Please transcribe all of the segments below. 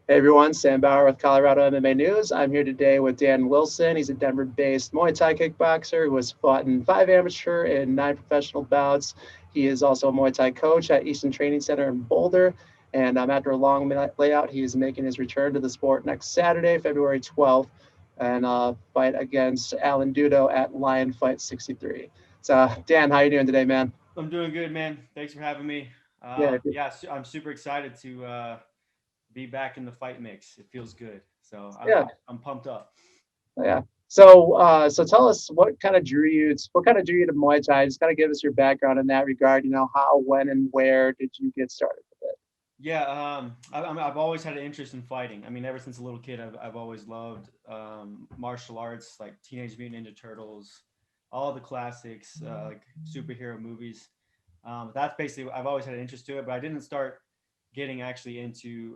Hey everyone, Sam Bowar with Colorado MMA News. I'm here today with Dan Wilson. He's a Denver-based Muay Thai kickboxer who has fought in 5 amateur and 9 professional bouts. He is also a Muay Thai coach at Easton Training Center in Boulder. And after a long layout, he is making his return to the sport next Saturday, February 12th, and fight against Alen Dudo at Lion Fight 63. So, Dan, how you doing today, man? I'm doing good, man. Thanks for having me. Yeah, I'm super excited to be back in the fight mix. It feels good, so I'm yeah. I'm, I'm pumped up. Yeah. So tell us what kind of drew you to Muay Thai? Just kind of give us your background in that regard. You know, how, when, and where did you get started with it? Yeah, I've always had an interest in fighting. I mean, ever since a little kid, I've always loved martial arts, like Teenage Mutant Ninja Turtles, all the classics, like superhero movies. That's basically I've always had an interest to it, but I didn't start getting actually into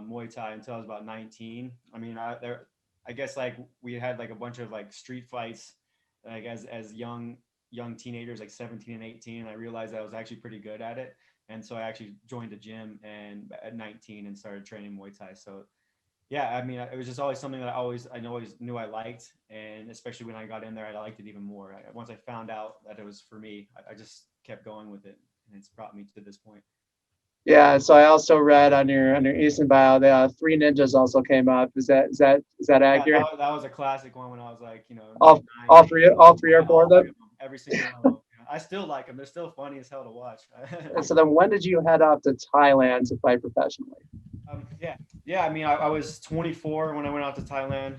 Muay Thai until I was about 19. I mean, I guess like we had like a bunch of like street fights, like as young teenagers, like 17 and 18, and I realized I was actually pretty good at it, and so I actually joined a gym and at 19 and started training Muay Thai. So yeah, I mean, it was just always something that always knew I liked, and especially when I got in there, I liked it even more. Once I found out that it was for me, I just kept going with it, and it's brought me to this point. Yeah. So I also read on your Easton bio that Three Ninjas also came up. Is that Yeah, accurate? that was a classic one when I was like, All nine, all 10. three all three or Yeah, four of all three them. of them, every single one of them. I still like them. They're still funny as hell to watch. And so then, when did you head off to Thailand to fight professionally? Yeah, yeah. I mean, I was 24 when I went out to Thailand.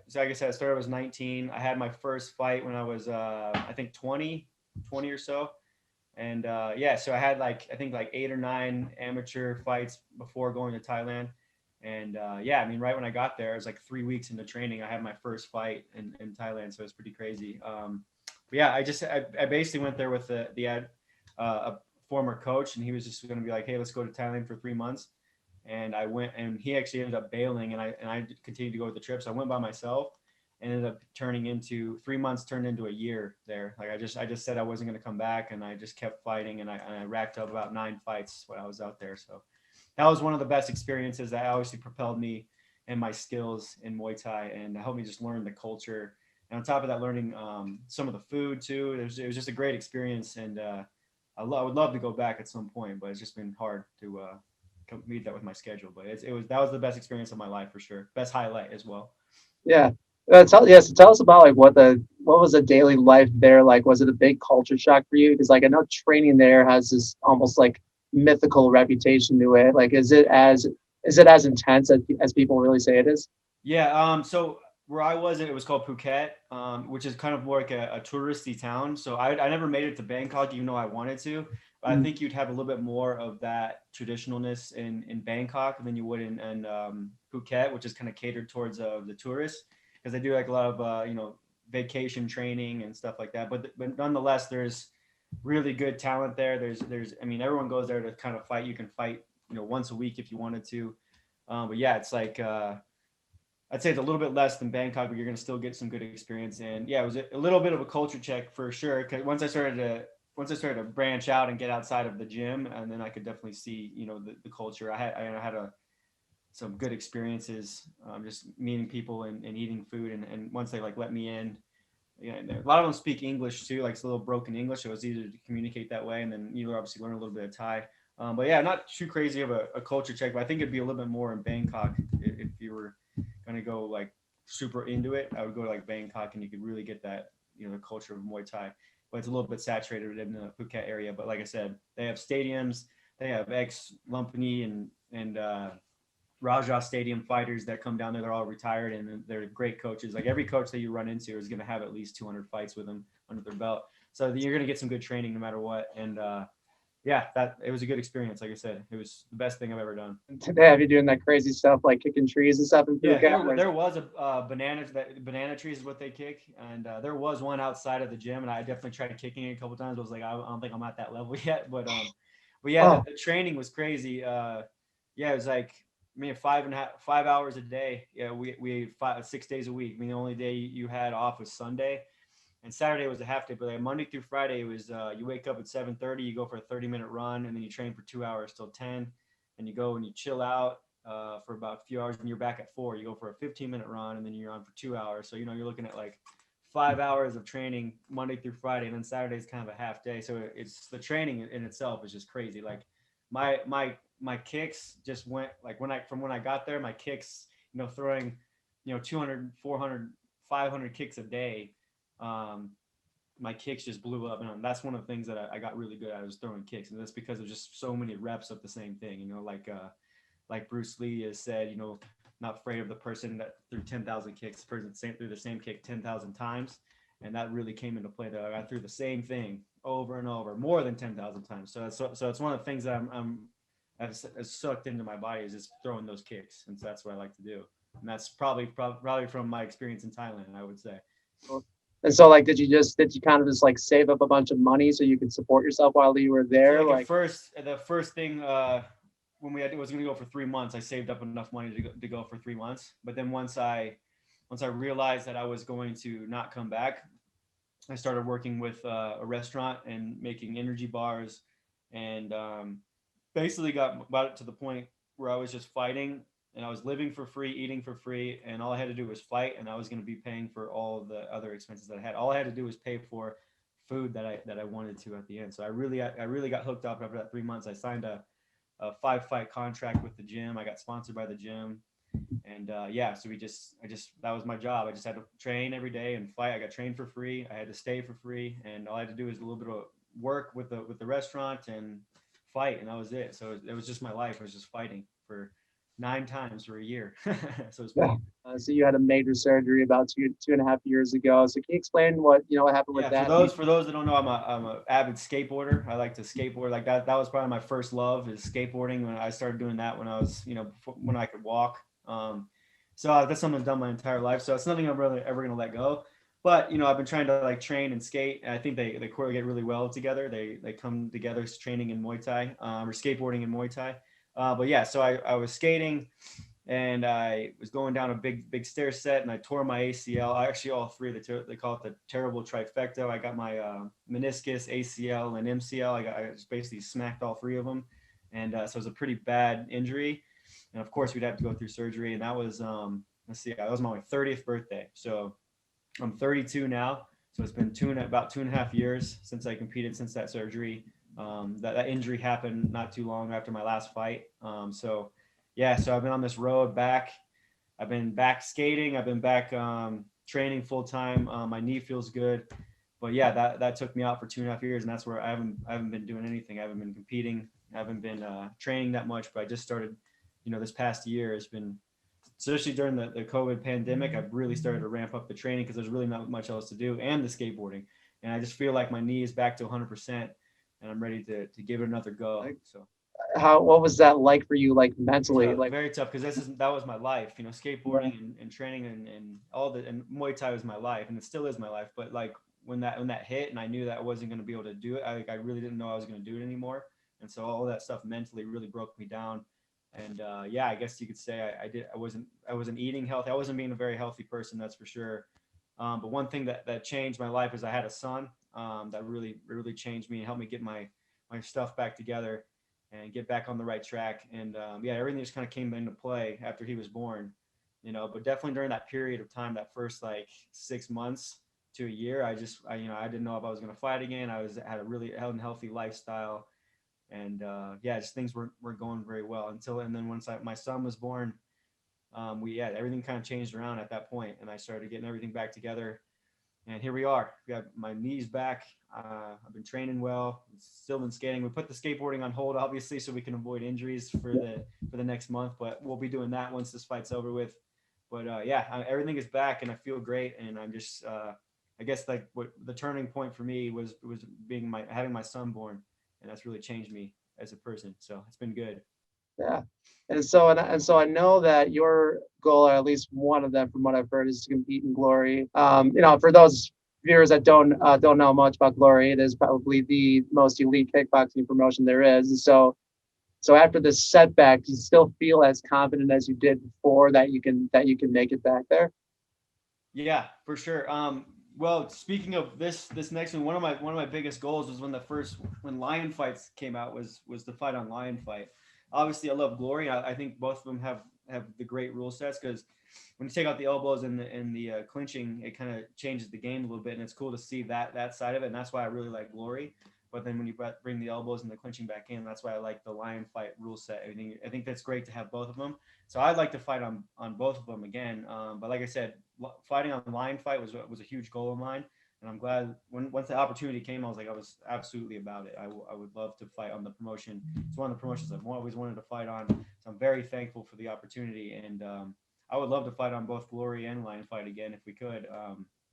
So like I said, I started when I was 19. I had my first fight when I was, I think 20 or so. And yeah, so I had like I think like 8 or 9 amateur fights before going to Thailand. And yeah, I mean, right when I got there, it was like 3 weeks into training. I had my first fight in Thailand, so it's pretty crazy. But yeah, I basically went there with a former coach, and he was just going to be like, "Hey, let's go to Thailand for 3 months." And I went, and he actually ended up bailing, and I continued to go with the trip. So I went by myself, and ended up turning into 3 months turned into a year there. Like I just said I wasn't going to come back, and I just kept fighting, and I racked up about 9 fights when I was out there. So that was one of the best experiences that obviously propelled me and my skills in Muay Thai, and helped me just learn the culture. And on top of that, learning some of the food too. It was just a great experience, and I would love to go back at some point, but it's just been hard to meet that with my schedule. But it was that was the best experience of my life for sure. Best highlight as well. Yeah. So tell us about like what was the daily life there like? Was it a big culture shock for you? Because like I know training there has this almost like mythical reputation to it. Like is it as intense as people really say it is? Yeah. So where I was, it was called Phuket, which is kind of more like a touristy town. So I never made it to Bangkok, even though I wanted to. But I Mm. think you'd have a little bit more of that traditionalness in Bangkok than you would in Phuket, which is kind of catered towards the tourists because they do like a lot of vacation training and stuff like that. But nonetheless, there's really good talent there. There's I mean everyone goes there to kind of fight. You can fight once a week if you wanted to. But yeah, it's like I'd say it's a little bit less than Bangkok, but you're going to still get some good experience. And yeah, it was a little bit of a culture check for sure. Because once I started to branch out and get outside of the gym, and then I could definitely see the culture. I had some good experiences, just meeting people and eating food. And once they like let me in, yeah, and a lot of them speak English too, like it's a little broken English. So it was easy to communicate that way. And then you obviously learn a little bit of Thai. But yeah, not too crazy of a culture check, but I think it'd be a little bit more in Bangkok if you were gonna go like super into it. I would go to like Bangkok, and you could really get that the culture of Muay Thai. But it's a little bit saturated in the Phuket area. But like I said, they have stadiums, they have ex Lumpini and Raja Stadium fighters that come down there. They're all retired, and they're great coaches. Like every coach that you run into is going to have at least 200 fights with them under their belt. So you're going to get some good training no matter what. And yeah, that it was a good experience. Like I said, it was the best thing I've ever done. They have you doing that crazy stuff like kicking trees and stuff in Yeah, Phuket? there was a banana trees is what they kick, and there was one outside of the gym, and I definitely tried kicking it a couple times. I was like, I don't think I'm at that level yet, but yeah, Oh, the training was crazy. Yeah, it was like I mean 5 hours a day. Yeah, we 6 days a week. I mean the only day you had off was Sunday, and Saturday was a half day. But like Monday through Friday it was you wake up at 7:30, you go for a 30-minute run, and then you train for 2 hours till 10, and you go and you chill out. for about a few hours, and you're back at 4. You go for a 15-minute run, and then you're on for 2 hours. So you're looking at like 5 hours of training Monday through Friday, and then Saturday is kind of a half day. So it's the training in itself is just crazy. Like my kicks just went like when I got there, my kicks, throwing 200, 400, 500 kicks a day. Um, my kicks just blew up, and that's one of the things that I got really good at, was throwing kicks, and that's because of just so many reps of the same thing. Like Bruce Lee has said, not afraid of the person that threw 10,000 kicks, the person threw the same kick 10,000 times, and that really came into play. That I threw the same thing over and over, more than 10,000 times. So it's one of the things that I've sucked into my body, is just throwing those kicks, and so that's what I like to do, and that's probably from my experience in Thailand, I would say. And so, like, did you kind of just like save up a bunch of money so you could support yourself while you were there? So like Like, the first thing, when we was going to go for 3 months, I saved up enough money to go for 3 months. But then once I realized that I was going to not come back, I started working with a restaurant and making energy bars, and basically got about it to the point where I was just fighting, and I was living for free, eating for free, and all I had to do was fight, and I was going to be paying for all the other expenses that I had. All I had to do was pay for food that I wanted to at the end. So I really got hooked up after that 3 months. I signed a 5-fight contract with the gym. I got sponsored by the gym, and yeah, so that was my job. I just had to train every day and fight. I got trained for free. I had to stay for free, and all I had to do was a little bit of work with the restaurant and fight, and that was it. So it was just my life. I was just fighting for 9 times for a year. So it's yeah. So you had a major surgery about 2.5 years ago. So can you explain what happened with Yeah, for that? those that don't know, I'm a avid skateboarder. I like to skateboard. Like that was probably my first love, is skateboarding. When I started doing that when I was, when I could walk. So that's something I've done my entire life. So it's nothing I'm really ever gonna let go. But I've been trying to like train and skate, and I think they correlate really well together. They come together, training in Muay Thai, or skateboarding in Muay Thai. But yeah, so I was skating, and I was going down a big stair set, and I tore my ACL. Actually, all three. They call it the terrible trifecta. I got my meniscus, ACL, and MCL. I just basically smacked all three of them, and so it was a pretty bad injury. And of course, we'd have to go through surgery. And that was let's see, that was my 30th birthday. So I'm 32 now. So it's been about 2.5 years since I competed, since that surgery. That injury happened not too long after my last fight. So yeah, so I've been on this road back. I've been back skating. I've been back training full time. My knee feels good, but yeah, that took me out for 2.5 years, and that's where I haven't been doing anything. I haven't been competing. I haven't been training that much. But I just started. This past year has been, especially during the COVID pandemic, I've really started to ramp up the training, because there's really not much else to do, and the skateboarding, and I just feel like my knee is back to 100%, and I'm ready to give it another go. So What was that like for you, like mentally? tough, Like, very tough, because that was my life, skateboarding and training and all and Muay Thai was my life, and it still is my life. But like when that hit, and I knew that I wasn't going to be able to do it, I really didn't know I was going to do it anymore, and so all that stuff mentally really broke me down. And yeah, I guess you could say I wasn't eating healthy. I wasn't being a very healthy person, that's for sure. But one thing that changed my life is I had a son, that really changed me and helped me get my stuff back together and get back on the right track. And yeah, everything just kind of came into play after he was born. But definitely during that period of time, that first like 6 months to a year, I didn't know if I was going to fight again. Had a really unhealthy lifestyle, and yeah, just things weren't going very well and then once my son was born, everything kind of changed around at that point, and I started getting everything back together, and here we are. We got my knees back. I've been training well, still been skating. We put the skateboarding on hold, obviously, so we can avoid injuries for the next month, but we'll be doing that once this fight's over with. But yeah, everything is back, and I feel great, and I'm just I guess like what the turning point for me was having my son born, and that's really changed me as a person. So it's been good. yeah. And so I know that your goal, or at least one of them, from what I've heard, is to compete in Glory. For those viewers that don't know much about Glory, it is probably the most elite kickboxing promotion there is. And so after this setback, do you still feel as confident as you did before that you can make it back there? Yeah, for sure. Well, speaking of this next one of my biggest goals was when Lion Fights came out, was to fight on Lion Fight. Obviously, I love Glory. I think both of them have the great rule sets, because when you take out the elbows and the clinching, it kind of changes the game a little bit, and it's cool to see that side of it, and that's why I really like Glory. But then when you bring the elbows and the clinching back in, that's why I like the lion fight rule set. I think that's great to have both of them. So I'd like to fight on both of them again. But like I said, fighting on lion fight was a huge goal of mine, and I'm glad once the opportunity came, I was absolutely about it. I would love to fight on the promotion. It's one of the promotions I've always wanted to fight on. So I'm very thankful for the opportunity, and I would love to fight on both Glory and Lion Fight again if we could.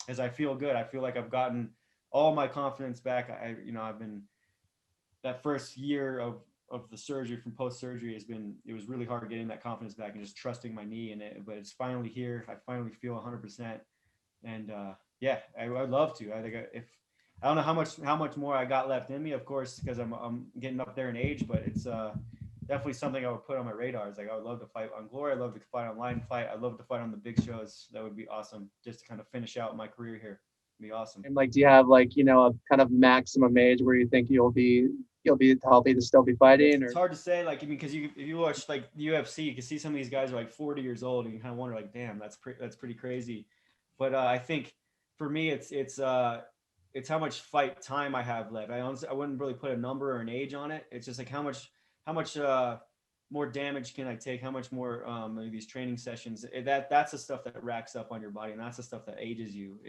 As I feel good, I feel like I've gotten all my confidence back. I've been that first year of the surgery, from post surgery, it was really hard getting that confidence back and just trusting my knee in it. But it's finally here. I finally feel 100%, and yeah, I'd love to. I think if I don't know how much more I got left in me, of course, because I'm getting up there in age, but it's definitely something I would put on my radar. It's like I would love to fight on Glory. I'd love to fight on Lion Fight. I'd love to fight on the big shows. That would be awesome, just to kind of finish out my career here. It'd be awesome. And like, do you have like, a kind of maximum age where you think you'll be healthy to still be fighting? It's hard to say, like, I mean, because if you watch like the UFC, you can see some of these guys are like 40 years old, and you kind of wonder, like, damn, that's pretty crazy. But I think for me, it's how much fight time I have left. I wouldn't really put a number or an age on it. It's just like how much more damage can I take? How much more these training sessions? That's the stuff that racks up on your body, and that's the stuff that ages you.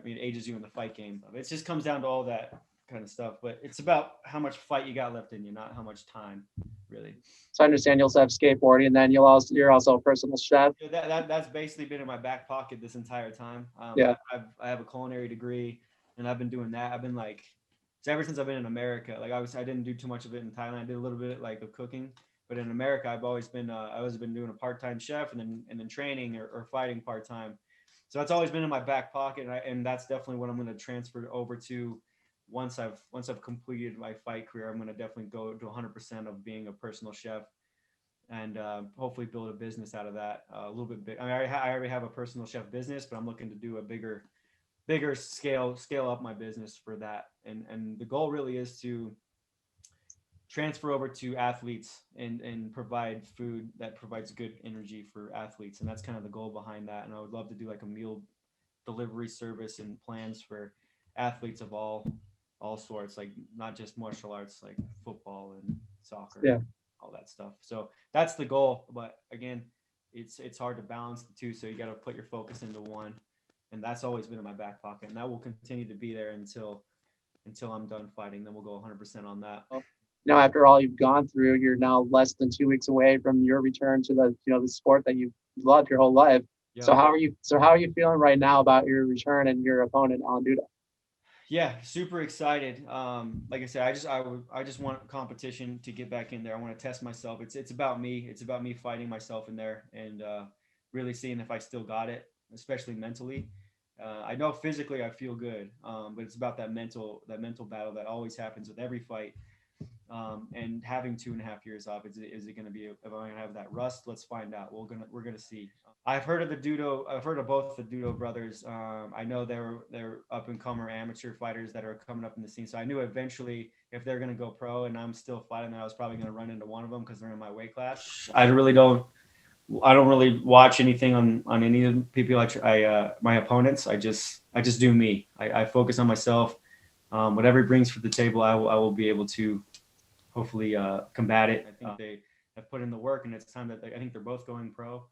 Ages you in the fight game. It just comes down to all that kind of stuff. But it's about how much fight you got left in you, not how much time, really. So I understand you'll have skateboarding, and then you're also a personal chef. So that's basically been in my back pocket this entire time. Yeah. I have a culinary degree, and I've been doing that. I've been like, so ever since I've been in America, like I didn't do too much of it in Thailand. I did a little bit like of cooking, but in America, I've always been doing a part-time chef, and then training or fighting part-time. So that's always been in my back pocket, and that's definitely what I'm going to transfer over to once I've completed my fight career. I'm going to definitely go to 100% of being a personal chef, and hopefully build a business out of that a little bit big. I mean, I already have a personal chef business, but I'm looking to do a bigger scale up my business for that. And the goal really is to transfer over to athletes and provide food that provides good energy for athletes. And that's kind of the goal behind that. And I would love to do like a meal delivery service and plans for athletes of all sorts, like not just martial arts, like football and soccer. Yeah. All that stuff. So that's the goal. But again, it's hard to balance the two. So you got to put your focus into one, and that's always been in my back pocket, and that will continue to be there until I'm done fighting. Then we'll go 100% on that. Now, after all you've gone through, you're now less than 2 weeks away from your return to the sport that you've loved your whole life. Yeah. So how are you feeling right now about your return and your opponent, Alen Dudo? Yeah, super excited. Like I said, I just want competition to get back in there. I want to test myself. It's about me. It's about me fighting myself in there, and really seeing if I still got it, especially mentally. I know physically I feel good, but it's about that mental battle that always happens with every fight. And having 2.5 years off, is it going to be? Am I going to have that rust? Let's find out. We're gonna see. I've heard of both the Dudo brothers. I know they're up and comer amateur fighters that are coming up in the scene. So I knew eventually if they're going to go pro, and I'm still fighting, that I was probably going to run into one of them because they're in my weight class. I don't really watch anything on any of the people my opponents. I just do me. I focus on myself. Whatever he brings for the table, I will be able to hopefully combat it. I think they have put in the work, and it's time that I think they're both going pro.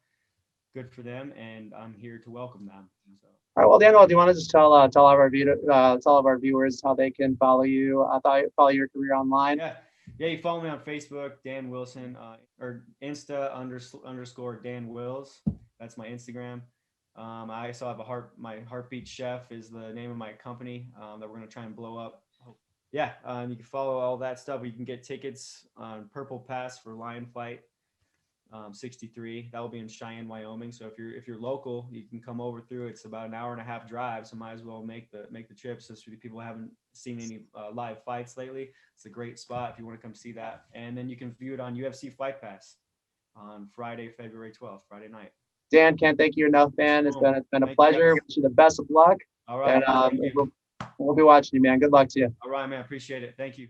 Good for them, and I'm here to welcome them. So. All right. Well, Daniel, do you want to just tell all of our viewers how they can follow you, follow your career online? Yeah. You follow me on Facebook, Dan Wilson, or Insta _ Dan Wills. That's my Instagram. I also have my Heartbeat Chef is the name of my company that we're going to try and blow up. Yeah, you can follow all that stuff. You can get tickets on Purple Pass for Lion Fight 63. That will be in Cheyenne, Wyoming. So if you're local, you can come over through. It's about an hour and a half drive, so might as well make the trip. So for the people who haven't seen any live fights lately, it's a great spot if you want to come see that. And then you can view it on UFC Fight Pass on Friday, February 12th, Friday night. Dan, can't thank you enough, man. It's been a pleasure. Wish you the best of luck. All right. And we'll be watching you, man. Good luck to you. All right, man. Appreciate it. Thank you.